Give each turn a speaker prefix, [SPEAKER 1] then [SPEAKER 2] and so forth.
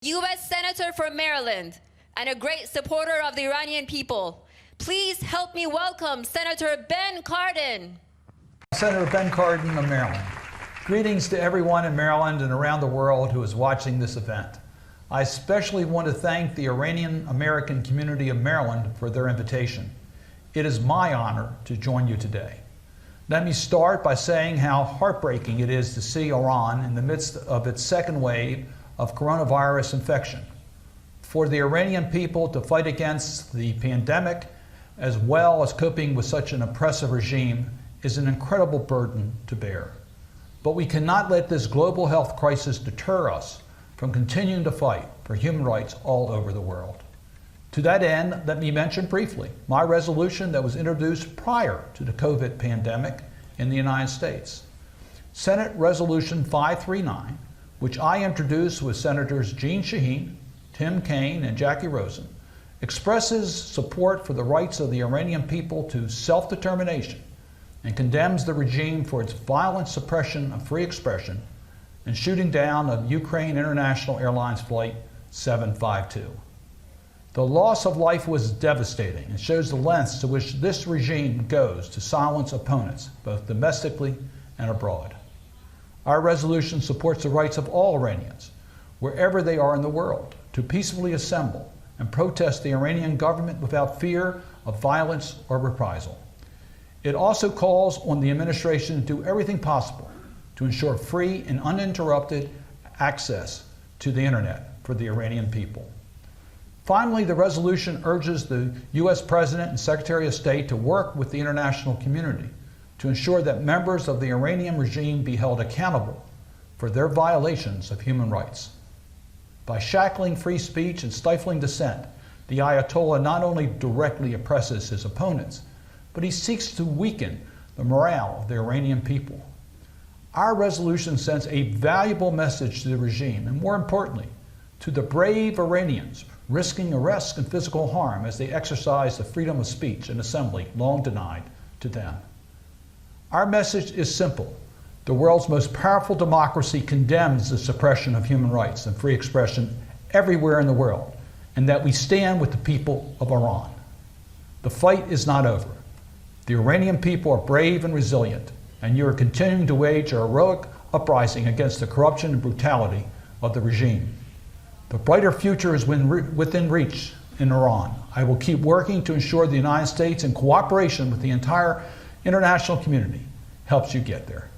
[SPEAKER 1] U.S. Senator from Maryland and a great supporter of the Iranian people. Please help me welcome Senator Ben Cardin.
[SPEAKER 2] Senator Ben Cardin of Maryland. Greetings to everyone in Maryland and around the world who is watching this event. I especially want to thank the Iranian American community of Maryland for their invitation. It is my honor to join you today. Let me start by saying how heartbreaking it is to see Iran in the midst of its second wave of coronavirus infection. For the Iranian people to fight against the pandemic, as well as coping with such an oppressive regime, is an incredible burden to bear. But we cannot let this global health crisis deter us from continuing to fight for human rights all over the world. To that end, let me mention briefly my resolution that was introduced prior to the COVID pandemic in the United States. Senate Resolution 539, which I introduced with Senators Jeanne Shaheen, Tim Kaine, and Jackie Rosen, expresses support for the rights of the Iranian people to self-determination and condemns the regime for its violent suppression of free expression and shooting down of Ukraine International Airlines Flight 752. The loss of life was devastating and shows the lengths to which this regime goes to silence opponents, both domestically and abroad. Our resolution supports the rights of all Iranians, wherever they are in the world, to peacefully assemble and protest the Iranian government without fear of violence or reprisal. It also calls on the administration to do everything possible to ensure free and uninterrupted access to the internet for the Iranian people. Finally, the resolution urges the U.S. President and Secretary of State to work with the international community to ensure that members of the Iranian regime be held accountable for their violations of human rights. By shackling free speech and stifling dissent, the Ayatollah not only directly oppresses his opponents, but he seeks to weaken the morale of the Iranian people. Our resolution sends a valuable message to the regime, and more importantly, to the brave Iranians risking arrest and physical harm as they exercise the freedom of speech and assembly long denied to them. Our message is simple. The world's most powerful democracy condemns the suppression of human rights and free expression everywhere in the world, and that we stand with the people of Iran. The fight is not over. The Iranian people are brave and resilient, and you are continuing to wage a heroic uprising against the corruption and brutality of the regime. The brighter future is within reach in Iran. I will keep working to ensure the United States, in cooperation with the entire international community, helps you get there.